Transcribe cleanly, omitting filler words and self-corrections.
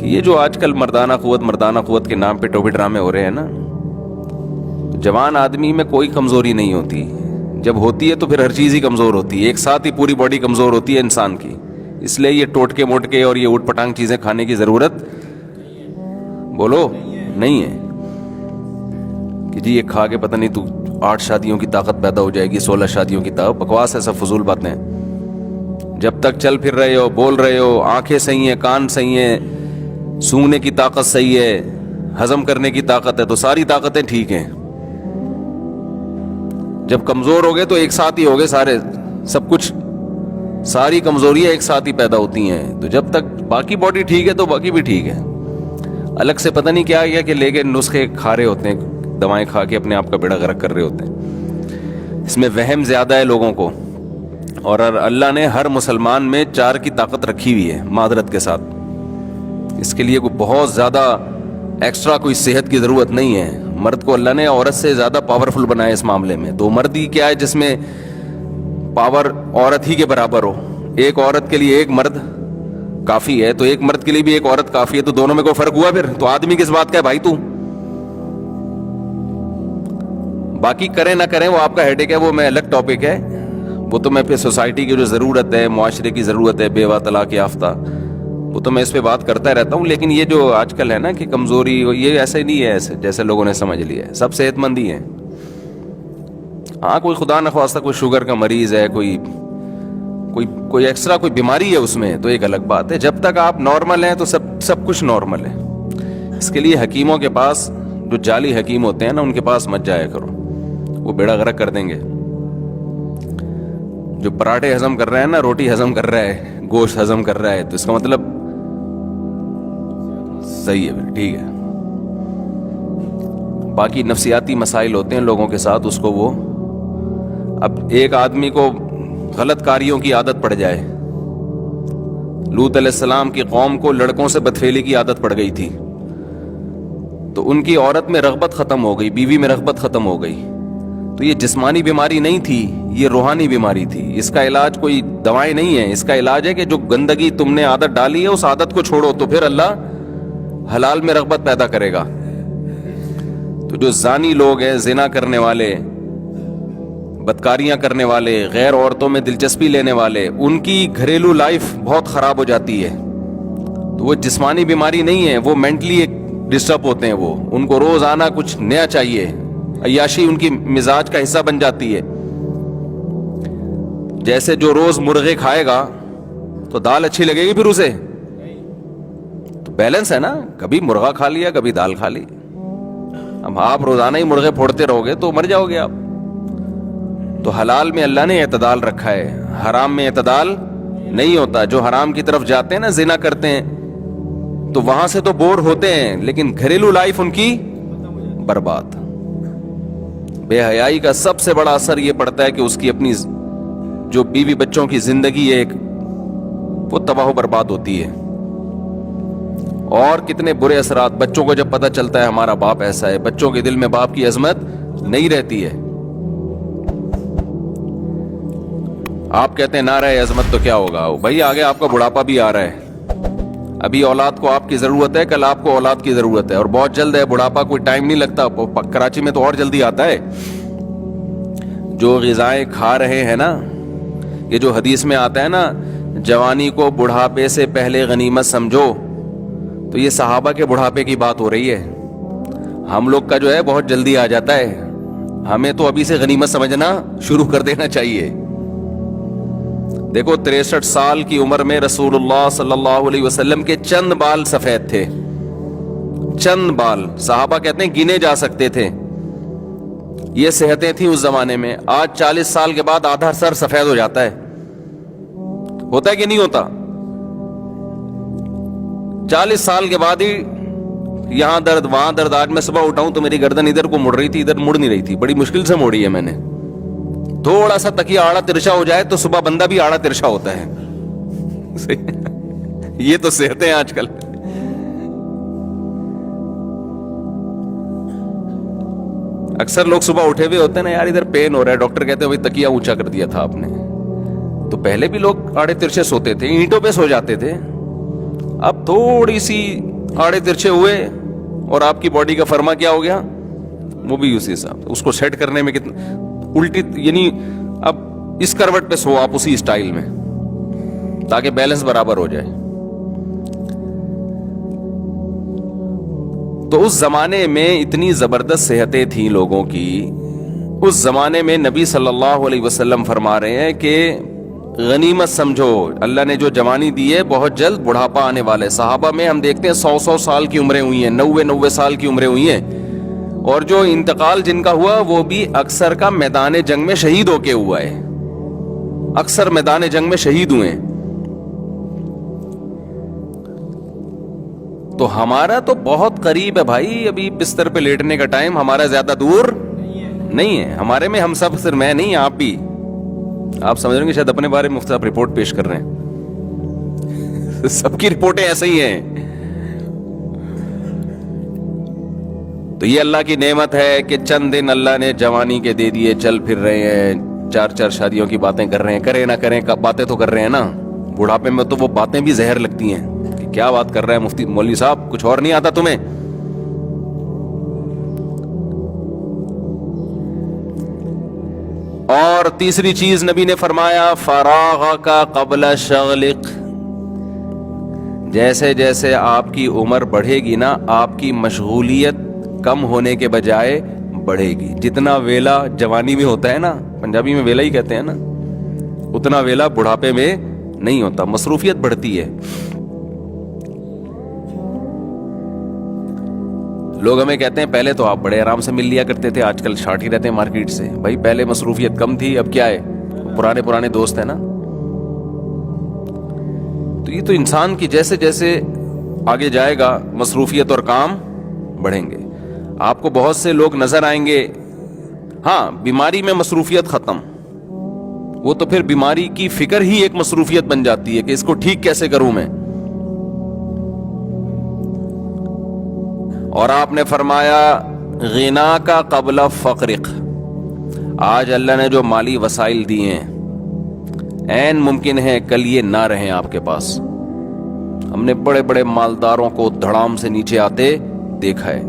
کہ یہ جو آج کل مردانہ قوت کے نام پہ ٹوبی ڈرامے ہو رہے ہیں نا، جوان آدمی میں کوئی کمزوری نہیں ہوتی، جب ہوتی ہے تو پھر ہر چیز ہی کمزور ہوتی ہے، ایک ساتھ ہی پوری باڈی کمزور ہوتی ہے انسان کی. اس لیے یہ ٹوٹکے موٹکے اور یہ اوٹ پٹانگ چیزیں کھانے کی ضرورت بولو نہیں ہے کہ جی یہ کھا کے پتہ نہیں تو 8 شادیوں کی طاقت پیدا ہو جائے گی، 16 شادیوں کی طاقت. بکواس ہے، سب فضول باتیں. جب تک چل پھر رہے ہو، بول رہے ہو، آنکھیں صحیح ہیں، کان صحیح ہیں، سونگنے کی طاقت صحیح ہے، ہضم کرنے کی طاقت ہے، تو ساری طاقتیں ٹھیک ہیں. جب کمزور ہو گئے تو ایک ساتھ ہی ہو گئے سارے، سب کچھ، ساری کمزوریاں ایک ساتھ ہی پیدا ہوتی ہیں. تو جب تک باقی باڈی ٹھیک ہے تو باقی بھی ٹھیک ہے. الگ سے پتہ نہیں کیا کہ لے کے نسخے کھا رہے ہوتے ہیں، دوائیں کھا کے اپنے آپ کا بیڑا غرق کر رہے ہوتے ہیں. اس میں وہم زیادہ ہے لوگوں کو. اور اللہ نے ہر مسلمان میں 4 کی طاقت رکھی ہوئی ہے معذرت کے ساتھ. اس کے لیے کوئی بہت زیادہ ایکسٹرا کوئی صحت کی ضرورت نہیں ہے. مرد کو اللہ نے عورت سے زیادہ پاورفل بنایا اس معاملے میں. تو مرد ہی کیا ہے جس میں پاور عورت ہی کے برابر ہو. ایک عورت کے لیے ایک مرد کافی ہے، تو ایک مرد کے لیے بھی ایک عورت کافی ہے. تو دونوں میں کوئی فرق ہوا پھر؟ تو آدمی کس بات کا ہے بھائی تو؟ باقی کریں نہ کریں وہ آپ کا ہیڈیک ہے، وہ میں الگ ٹاپک ہے. وہ تو میں پھر سوسائٹی کی جو ضرورت ہے، معاشرے کی ضرورت ہے، بیوہ طلاق یافتہ، وہ تو میں اس پہ بات کرتا رہتا ہوں. لیکن یہ جو آج کل ہے نا کہ کمزوری، یہ ایسے نہیں ہے ایسے جیسے لوگوں نے سمجھ لیا ہے. سب صحت مند ہی ہیں. ہاں کوئی خدا نخواستہ کوئی شوگر کا مریض ہے، کوئی ایکسٹرا کوئی بیماری ہے اس میں، تو ایک الگ بات ہے. جب تک آپ نارمل ہیں تو سب کچھ نارمل ہے. اس کے لیے حکیموں کے پاس، جو جعلی حکیم ہوتے ہیں نا، ان کے پاس مت جایا کرو، وہ بیڑا غرق کر دیں گے. جو پراٹھے ہضم کر رہے ہیں نا، روٹی ہضم کر رہا ہے، گوشت ہضم کر رہا ہے، تو اس کا مطلب صحیح ہے، پھر ٹھیک ہے. باقی نفسیاتی مسائل ہوتے ہیں لوگوں کے ساتھ، اس کو وہ، اب ایک آدمی کو غلط کاریوں کی عادت پڑ جائے. لوط علیہ السلام کی قوم کو لڑکوں سے بدفعلی کی عادت پڑ گئی تھی، تو ان کی عورت میں رغبت ختم ہو گئی، بیوی میں رغبت ختم ہو گئی. تو یہ جسمانی بیماری نہیں تھی، یہ روحانی بیماری تھی. اس کا علاج کوئی دوائیں نہیں ہے. اس کا علاج ہے کہ جو گندگی تم نے عادت ڈالی ہے اس عادت کو چھوڑو، تو پھر اللہ حلال میں رغبت پیدا کرے گا. تو جو زانی لوگ ہیں، زنا کرنے والے، بدکاریاں کرنے والے، غیر عورتوں میں دلچسپی لینے والے، ان کی گھریلو لائف بہت خراب ہو جاتی ہے. تو وہ جسمانی بیماری نہیں ہے، وہ مینٹلی ڈسٹرب ہوتے ہیں. وہ ان کو روز آنا کچھ نیا چاہیے، عیاشی ان کی مزاج کا حصہ بن جاتی ہے. جیسے جو روز مرغے کھائے گا تو دال اچھی لگے گی پھر اسے؟ تو بیلنس ہے نا، کبھی مرغا کھا لیا، کبھی دال کھا لی. اب آپ روزانہ ہی مرغے پھوڑتے رہو گے تو مر جاؤ گے آپ. تو حلال میں اللہ نے اعتدال رکھا ہے، حرام میں اعتدال نہیں ہوتا. جو حرام کی طرف جاتے ہیں نا، زنا کرتے ہیں، تو وہاں سے تو بور ہوتے ہیں، لیکن گھریلو لائف ان کی برباد. بے حیائی کا سب سے بڑا اثر یہ پڑتا ہے کہ اس کی اپنی جو بیوی بچوں کی زندگی ہے وہ تباہ و برباد ہوتی ہے. اور کتنے برے اثرات بچوں کو جب پتہ چلتا ہے ہمارا باپ ایسا ہے، بچوں کے دل میں باپ کی عظمت نہیں رہتی ہے. آپ کہتے ہیں نہ رہے عظمت تو کیا ہوگا؟ بھائی آگے آپ کا بڑھاپا بھی آ رہا ہے. ابھی اولاد کو آپ کی ضرورت ہے، کل آپ کو اولاد کی ضرورت ہے، اور بہت جلد ہے. بڑھاپا کوئی ٹائم نہیں لگتا. کراچی میں تو اور جلدی آتا ہے. جو غذائیں کھا رہے ہیں نا، یہ جو حدیث میں آتا ہے نا، جوانی کو بڑھاپے سے پہلے غنیمت سمجھو، تو یہ صحابہ کے بڑھاپے کی بات ہو رہی ہے. ہم لوگ کا جو ہے بہت جلدی آ جاتا ہے. ہمیں تو ابھی سے غنیمت سمجھنا شروع کر دینا چاہیے. دیکھو 63 سال کی عمر میں رسول اللہ صلی اللہ علیہ وسلم کے چند بال سفید تھے، چند بال. صحابہ کہتے ہیں گنے جا سکتے تھے. یہ صحتیں تھیں اس زمانے میں. آج 40 سال کے بعد آدھا سر سفید ہو جاتا ہے. ہوتا ہے کہ نہیں ہوتا؟ 40 سال کے بعد ہی یہاں درد وہاں درد. آج میں صبح اٹھا ہوں تو میری گردن ادھر کو مڑ رہی تھی، ادھر مڑ نہیں رہی تھی. بڑی مشکل سے موڑی ہے میں نے. تھوڑا سا تکیہ آڑا ترچھا ہو جائے تو صبح بندہ بھی آڑا ترچھا ہوتا ہے. یہ تو صحتیں آج کل. اکثر لوگ صبح اٹھے ہوئے ہوتے ہیں نا، یار ادھر پین ہو رہا ہے، ڈاکٹر کہتے ہیں بھائی تکیہ اونچا کر دیا تھا آپ نے. تو پہلے بھی لوگ آڑے ترچھے سوتے تھے، اینٹوں پہ سو جاتے تھے. اب تھوڑی سی آڑے ترچھے ہوئے اور آپ کی باڈی کا فرما کیا ہو گیا, وہ بھی اسی حساب. اس کو سیٹ کرنے میں کتنا الٹی, یعنی اب اس کروٹ پہ سو آپ اسی اسٹائل میں, تاکہ بیلنس برابر ہو جائے. تو اس زمانے میں اتنی زبردست صحتیں تھیں لوگوں کی. اس زمانے میں نبی صلی اللہ علیہ وسلم فرما رہے ہیں کہ غنیمت سمجھو, اللہ نے جو جوانی دی ہے, بہت جلد بڑھاپا آنے والے. صحابہ میں ہم دیکھتے ہیں 100 سال کی عمریں ہوئی ہیں, 90 سال کی عمریں ہوئی ہیں, اور جو انتقال جن کا ہوا وہ بھی اکثر کا میدان جنگ میں شہید ہو کے ہوا ہے. اکثر میدان جنگ میں شہید ہوئے ہیں. تو ہمارا تو بہت قریب ہے بھائی, ابھی بستر پہ لیٹنے کا ٹائم ہمارا زیادہ دور نہیں ہے. ہمارے میں ہم سب, صرف میں نہیں آپ بھی, آپ سمجھ رہے ہیں کہ شاید اپنے بارے میں مفتی صاحب رپورٹ پیش کر رہے ہیں. سب کی رپورٹیں ایسے ہی ہیں. تو یہ اللہ کی نعمت ہے کہ چند دن اللہ نے جوانی کے دے دیے, چل پھر رہے ہیں, 4 شادیوں کی باتیں کر رہے ہیں. کریں نہ کریں باتیں تو کر رہے ہیں نا. بڑھاپے میں تو وہ باتیں بھی زہر لگتی ہیں کہ کیا بات کر رہا ہے مفتی مولوی صاحب, کچھ اور نہیں آتا تمہیں. اور تیسری چیز نبی نے فرمایا فراغ کا قبل شغلق. جیسے جیسے آپ کی عمر بڑھے گی نا, آپ کی مشغولیت کم ہونے کے بجائے بڑھے گی. جتنا ویلا جوانی میں ہوتا ہے نا, پنجابی میں ویلا ہی کہتے ہیں نا, اتنا ویلا بڑھاپے میں نہیں ہوتا. مصروفیت بڑھتی ہے. لوگ ہمیں کہتے ہیں پہلے تو آپ بڑے آرام سے مل لیا کرتے تھے, آج کل شارٹ ہی رہتے ہیں مارکیٹ سے. بھائی پہلے مصروفیت کم تھی, اب کیا ہے, پرانے دوست ہیں نا. تو یہ تو انسان کی جیسے جیسے آگے جائے گا مصروفیت اور کام بڑھیں گے. آپ کو بہت سے لوگ نظر آئیں گے, ہاں بیماری میں مصروفیت ختم, وہ تو پھر بیماری کی فکر ہی ایک مصروفیت بن جاتی ہے کہ اس کو ٹھیک کیسے کروں میں. اور آپ نے فرمایا غنا کا قبل فقرق. آج اللہ نے جو مالی وسائل دیے ہیں, عین ممکن ہے کل یہ نہ رہیں آپ کے پاس. ہم نے بڑے بڑے مالداروں کو دھڑام سے نیچے آتے دیکھا ہے.